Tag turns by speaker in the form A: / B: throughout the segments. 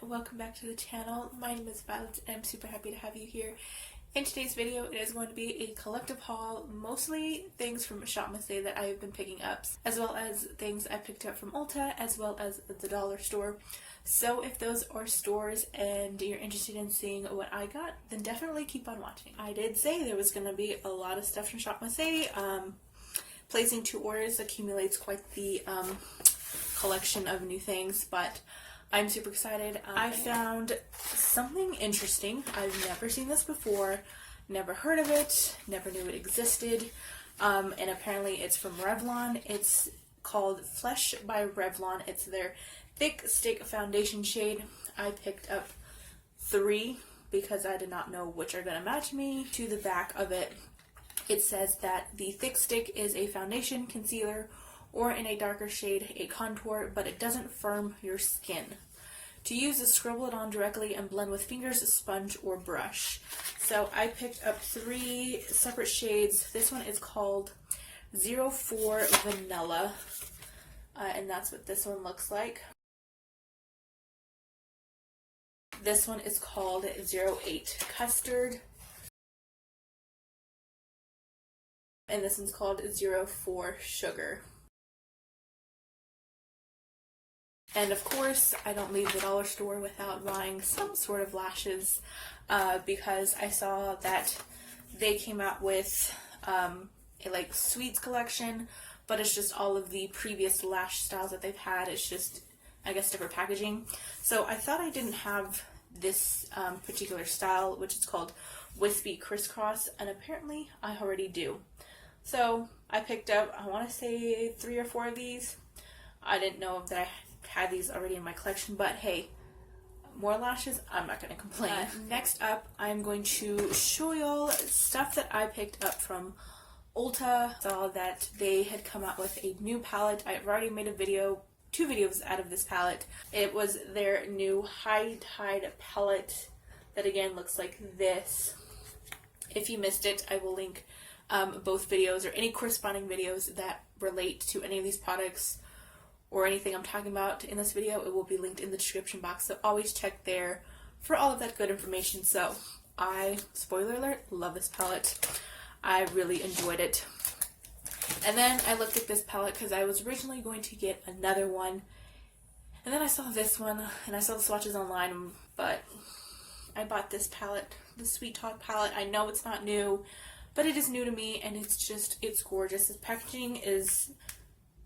A: welcome back to the channel. My name is Violet and I'm super happy to have you here. In today's video, it is going to be a collective haul, mostly things from ShopMissA that I have been picking up, as well as things I picked up from Ulta, as well as the dollar store. So if those are stores and you're interested in seeing what I got, then definitely keep on watching. I did say there was going to be a lot of stuff from ShopMissA. Placing 2 orders accumulates quite the collection of new things, but I'm super excited. I found something interesting. I've never seen this before, never heard of it, never knew it existed, and apparently it's from Revlon. It's called Flesh by Revlon. It's their Thickstick foundation shade. I picked up 3 because I did not know which are going to match me. To the back of it, it says that the Thickstick is a foundation, concealer, or in a darker shade, a contour, but it doesn't firm your skin. To use, scribble it on directly and blend with fingers, sponge, or brush. So I picked up 3 separate shades. This one is called 04 Vanilla, and that's what this one looks like. This one is called 08 Custard, and this one's called 04 Sugar. And of course, I don't leave the dollar store without buying some sort of lashes, because I saw that they came out with a like sweets collection, but it's just all of the previous lash styles that they've had. It's just, I guess, different packaging. So I thought I didn't have this particular style, which is called Wispy Crisscross, and apparently I already do. So I picked up, I want to say 3 or 4 of these. I didn't know that I had these already in my collection, but hey, more lashes, I'm not going to complain. Next up, I'm going to show y'all stuff that I picked up from Ulta. Saw that they had come out with a new palette. I've already made a video, 2 videos out of this palette. It was their new HighTide palette that again looks like this. If you missed it, I will link both videos or any corresponding videos that relate to any of these products or anything I'm talking about in this video. It will be linked in the description box, so always check there for all of that good information. So I, spoiler alert, love this palette. I really enjoyed it. And then I looked at this palette because I was originally going to get another one, and then I saw this one and I saw the swatches online, but I bought this palette, the Sweet Talk palette. I know it's not new, but it is new to me, and it's gorgeous. This packaging is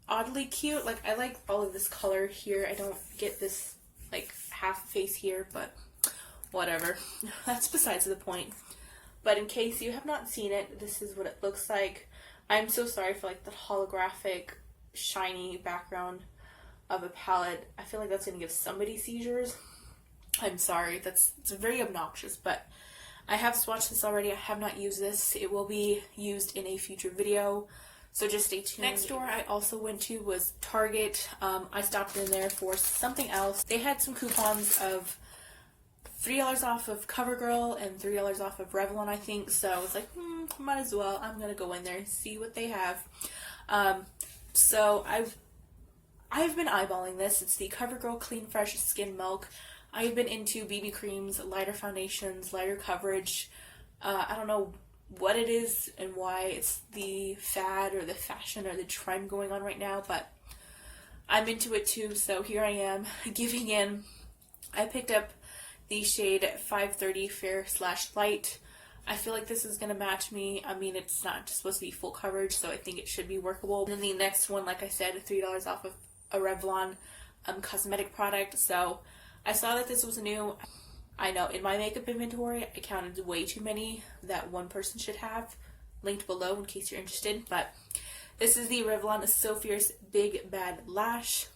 A: oddly cute. Like, I like all of this color here. I don't get this like half face here, but whatever. That's besides the point. But in case you have not seen it, this is what it looks like. I'm so sorry for like the holographic shiny background of a palette. I feel like that's gonna give somebody seizures. I'm sorry, it's very obnoxious, but I have swatched this already. I have not used this. It will be used in a future video, so just stay tuned. Next store I also went to was Target. I stopped in there for something else. They had some coupons of $3 off of CoverGirl and $3 off of Revlon, I think. So I was like, might as well. I'm gonna go in there and see what they have. So I've been eyeballing this. It's the CoverGirl Clean Fresh Skin Milk. I've been into BB creams, lighter foundations, lighter coverage. I don't know what it is and why it's the fad or the fashion or the trend going on right now, but I'm into it too, so here I am giving in. I picked up the shade 530 Fair / Light. I feel like this is going to match me. I mean, it's not supposed to be full coverage, so I think it should be workable. And then the next one, like I said, $3 off of a Revlon cosmetic product. So I saw that this was new. I know in my makeup inventory, I counted way too many that one person should have. Linked below in case you're interested. But this is the Revlon So Fierce Big Bad Lash.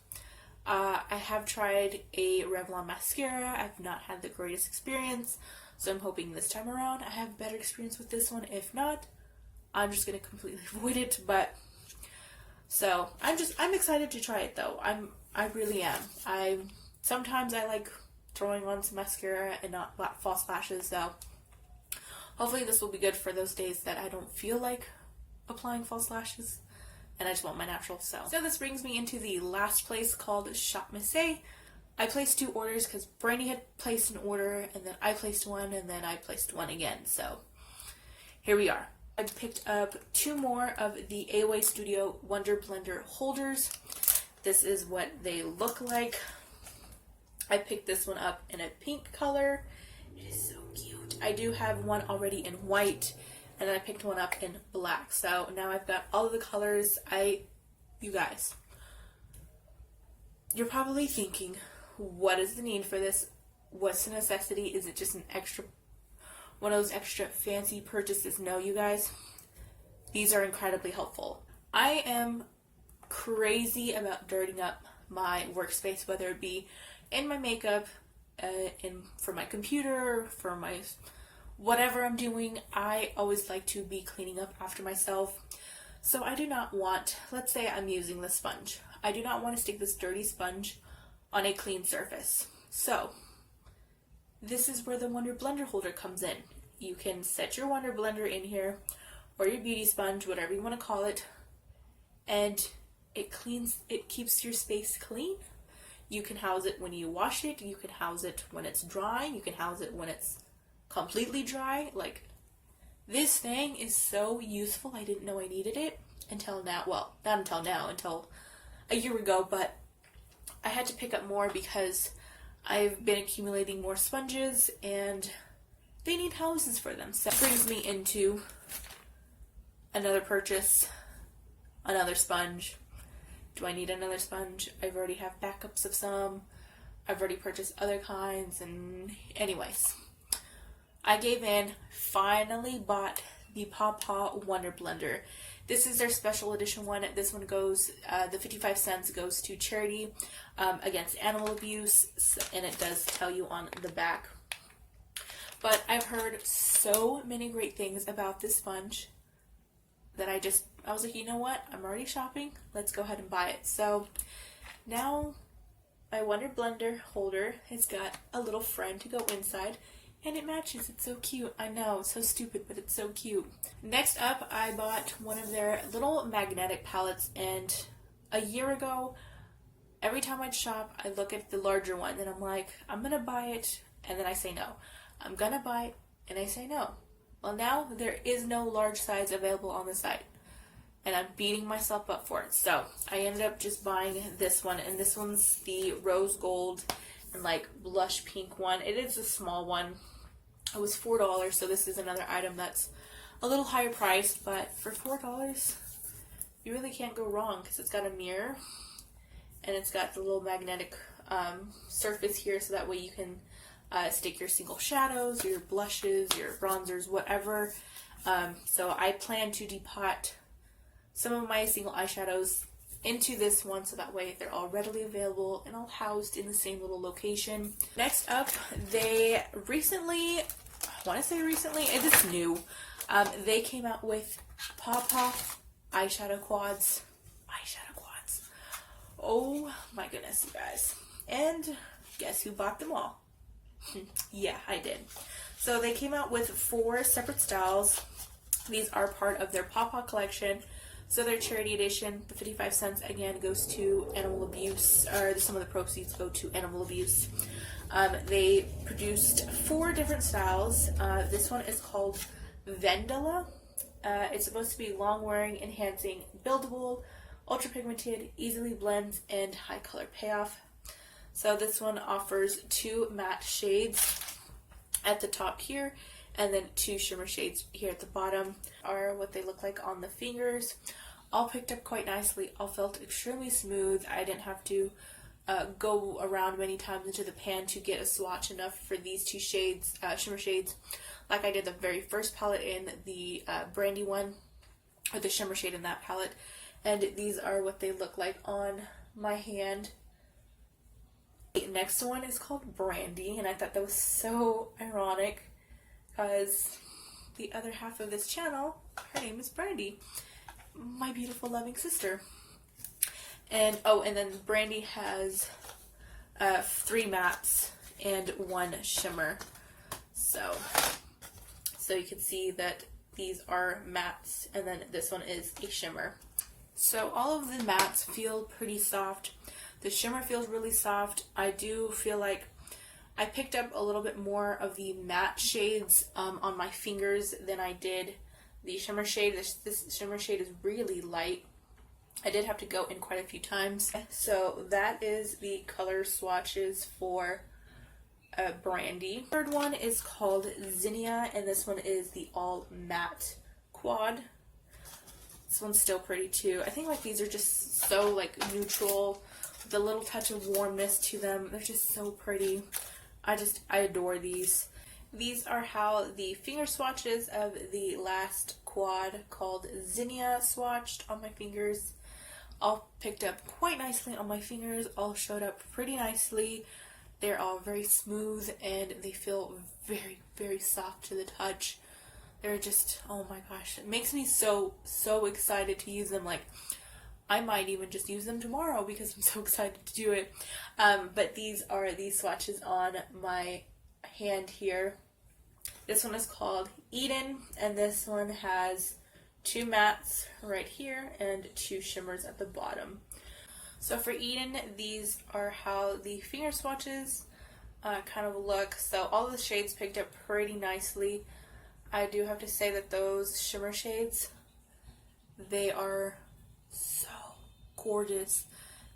A: I have tried a Revlon mascara. I've not had the greatest experience, so I'm hoping this time around I have better experience with this one. If not, I'm just gonna completely avoid it. But so I'm excited to try it though. I really am. Sometimes I like throwing on some mascara and not false lashes, so hopefully this will be good for those days that I don't feel like applying false lashes and I just want my natural self. So this brings me into the last place called ShopMissA. I placed 2 orders because Brandy had placed an order, and then I placed one, and then I placed one again. So here we are. I picked up 2 more of the AOA Studio Wonder Blender holders. This is what they look like. I picked this one up in a pink color. It is so cute. I do have one already in white, and then I picked one up in black. So now I've got all of the colors. You guys, you're probably thinking, what is the need for this? What's the necessity? Is it just one of those extra fancy purchases? No, you guys, these are incredibly helpful. I am crazy about dirtying up my workspace, whether it be in my makeup, for my computer, for my whatever I'm doing. I always like to be cleaning up after myself. So I do not want, let's say I'm using the sponge. I do not want to stick this dirty sponge on a clean surface. So this is where the Wonder Blender holder comes in. You can set your Wonder Blender in here, or your beauty sponge, whatever you want to call it, and it keeps your space clean. You can house it when you wash it, you can house it when it's dry, you can house it when it's completely dry. Like, this thing is so useful. I didn't know I needed it until now. Well, not until now, until a year ago, but I had to pick up more because I've been accumulating more sponges and they need houses for them. So that brings me into another purchase, another sponge. Do I need another sponge? I've already have backups of some. I've already purchased other kinds, and anyways, I gave in, finally bought the Paw-Paw Wonder Blender. This is their special edition one. This one goes, the 55 cents goes to charity against animal abuse, and it does tell you on the back. But I've heard so many great things about this sponge that I was like, you know what? I'm already shopping. Let's go ahead and buy it. So now my Wonder Blender holder has got a little friend to go inside, and it matches. It's so cute. I know, it's so stupid, but it's so cute. Next up, I bought one of their little magnetic palettes, and a year ago, every time I'd shop, I look at the larger one, and I'm like, I'm gonna buy it, and then I say no. I'm gonna buy it, and I say no. Well, now there is no large size available on the site, and I'm beating myself up for it. So I ended up just buying this one, and this one's the rose gold and like blush pink one. It is a small one. It was $4, so this is another item that's a little higher priced, but for $4, you really can't go wrong because it's got a mirror and it's got the little magnetic surface here, so that way you can stick your single shadows, your blushes, your bronzers, whatever. So I plan to depot some of my single eyeshadows into this one, so that way they're all readily available and all housed in the same little location. Next up, they recently, it is new, they came out with Paw-Paw eyeshadow quads. Oh my goodness, you guys. And guess who bought them all? Yeah, I did. So they came out with 4 separate styles. These are part of their Paw-Paw collection. So their charity edition, the 55 cents, again, goes to animal abuse, or some of the proceeds go to animal abuse. They produced 4 different styles. This one is called Vendela. It's supposed to be long-wearing, enhancing, buildable, ultra-pigmented, easily blends, and high color payoff. So this one offers 2 matte shades at the top here, and then 2 shimmer shades here at the bottom. Are what they look like on the fingers. All picked up quite nicely. All felt extremely smooth. I didn't have to go around many times into the pan to get a swatch enough for these 2 shades, shimmer shades, like I did the very first palette in the Brandy one, or the shimmer shade in that palette. And these are what they look like on my hand. The next one is called Brandy, and I thought that was so ironic because the other half of this channel, her name is Brandy, my beautiful loving sister. And oh, and then Brandy has 3 mattes and 1 shimmer. So you can see that these are mattes, and then this one is a shimmer. So all of the mattes feel pretty soft. The shimmer feels really soft. I do feel like I picked up a little bit more of the matte shades on my fingers than I did the shimmer shade. This shimmer shade is really light. I did have to go in quite a few times. So that is the color swatches for Brandy. Third one is called Zinnia, and this one is the all matte quad. This one's still pretty too. I think like these are just so like neutral, with a little touch of warmness to them. They're just so pretty. I adore these. These are how the finger swatches of the last quad called Zinnia swatched on my fingers. All picked up quite nicely on my fingers, all showed up pretty nicely. They're all very smooth and they feel very, very soft to the touch. They're just, oh my gosh, it makes me so excited to use them. Like, I might even just use them tomorrow because I'm so excited to do it. But these are the swatches on my hand here. This one is called Eden, and this one has 2 mattes right here and 2 shimmers at the bottom. So for Eden, these are how the finger swatches kind of look. So all the shades picked up pretty nicely. I do have to say that those shimmer shades, they are so gorgeous.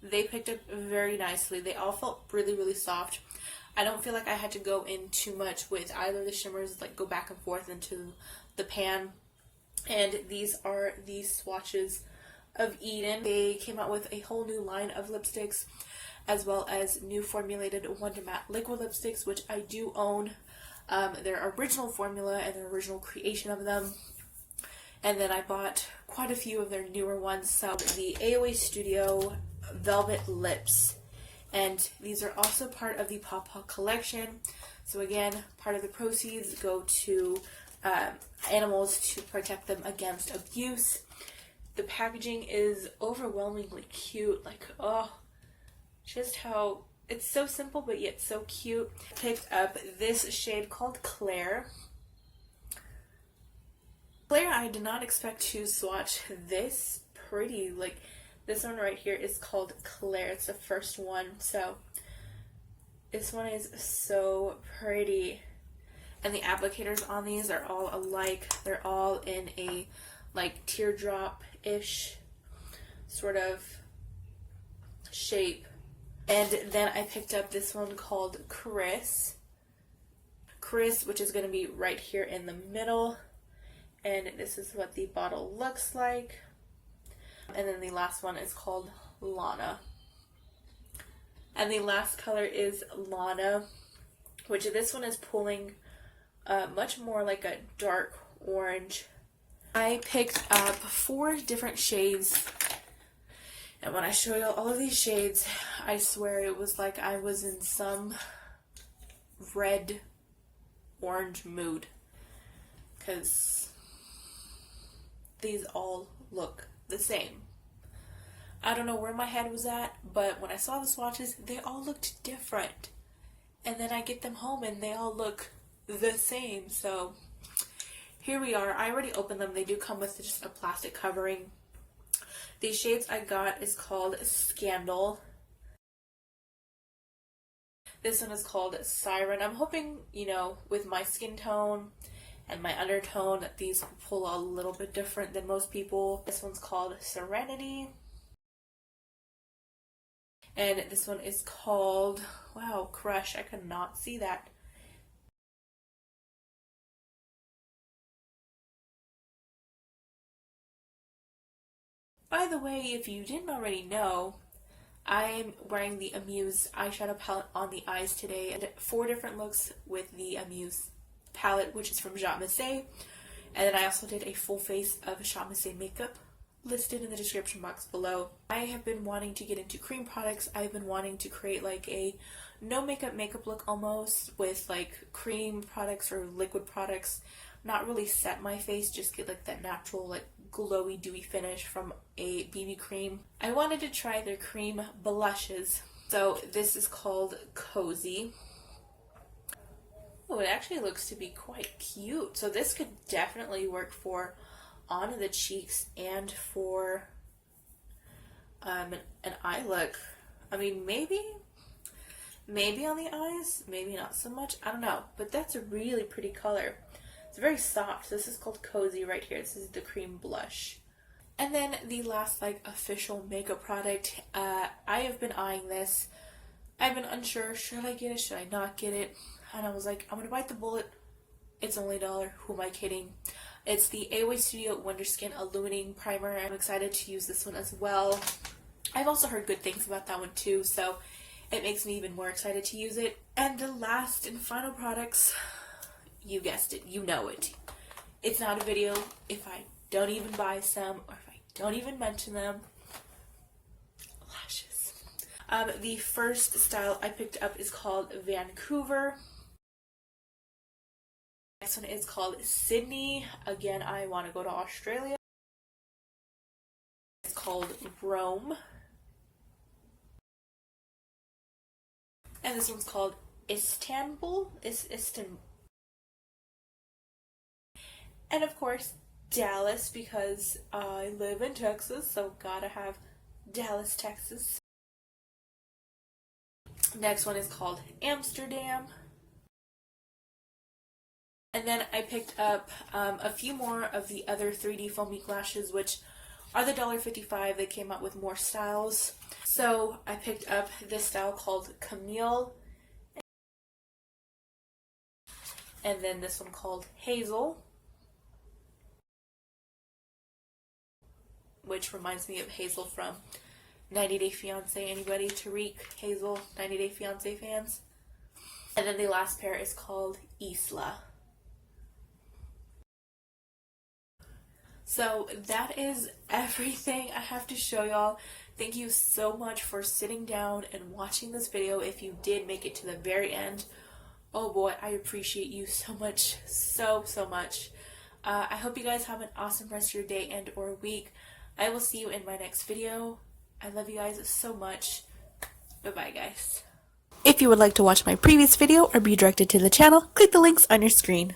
A: They picked up very nicely. They all felt really, really soft. I don't feel like I had to go in too much with either of the shimmers, like go back and forth into the pan. And these are the swatches of Eden. They came out with a whole new line of lipsticks, as well as new formulated Wonder Matte liquid lipsticks, which I do own. Their original formula and their original creation of them. And then I bought quite a few of their newer ones. So the AOA Studio Velvet Lips. And these are also part of the Paw-Paw collection. So again, part of the proceeds go to animals to protect them against abuse. The packaging is overwhelmingly cute. Like, oh, just how it's so simple but yet so cute. Picked up this shade called Claire. Claire, I did not expect to swatch this pretty. Like, this one right here is called Claire. It's the first one. So this one is so pretty. And the applicators on these are all alike. They're all in a like teardrop-ish sort of shape. And then I picked up this one called Chris, which is going to be right here in the middle. And this is what the bottle looks like. And then the last one is called Lana. And the last color is Lana, which this one is pulling much more like a dark orange. I picked up 4 different shades. And when I show you all of these shades, I swear it was like I was in some red orange mood. Because these all look the same. I don't know where my head was at, but when I saw the swatches, they all looked different. And then I get them home and they all look the same. So here we are. I already opened them. They do come with just a plastic covering. The shades I got is called Scandal. This one is called Siren. I'm hoping, you know, with my skin tone and my undertone that these will pull a little bit different than most people. This one's called Serenity. And this one is called, wow, Crush. I could not see that. By the way, if you didn't already know, I'm wearing the Amuse eyeshadow palette on the eyes today. And 4 different looks with the Amuse palette, which is from ShopMissA. And then I also did a full face of ShopMissA makeup listed in the description box below. I have been wanting to get into cream products. I've been wanting to create like a no makeup look almost with like cream products or liquid products. Not really set my face, just get like that natural like glowy dewy finish from a BB cream. I wanted to try their cream blushes. So this is called Cozy. Oh, it actually looks to be quite cute. So this could definitely work for on the cheeks and for an eye look. I mean, maybe on the eyes, maybe not so much. I don't know, but that's a really pretty color. It's very soft. This is called Cozy right here. This is the cream blush. And then the last like official makeup product, I have been eyeing this. I've been unsure, should I get it, should I not get it? And I was like, I'm gonna bite the bullet. It's only $1. Who am I kidding? It's the AOA Studio Wonder Skin Illuminating Primer. I'm excited to use this one as well. I've also heard good things about that one too, so it makes me even more excited to use it. And the last and final products, you guessed it, you know it. It's not a video if I don't even buy some or if I don't even mention them. Lashes. The first style I picked up is called Vancouver. Next one is called Sydney. Again, I want to go to Australia. It's called Rome. And this one's called Istanbul. Istanbul. And of course, Dallas, because I live in Texas, so gotta have Dallas, Texas. Next one is called Amsterdam. And then I picked up a few more of the other 3D foamy lashes, which are the $1.55. They came out with more styles. So I picked up this style called Camille. And then this one called Hazel, which reminds me of Hazel from 90 Day Fiancé. Anybody? Tariq, Hazel, 90 Day Fiancé fans? And then the last pair is called Isla. So that is everything I have to show y'all. Thank you so much for sitting down and watching this video. If you did make it to the very end, oh boy, I appreciate you so much, so much. I hope you guys have an awesome rest of your day and or week. I will see you in my next video. I love you guys so much. Bye-bye, guys. If you would like to watch my previous video or be directed to the channel, click the links on your screen.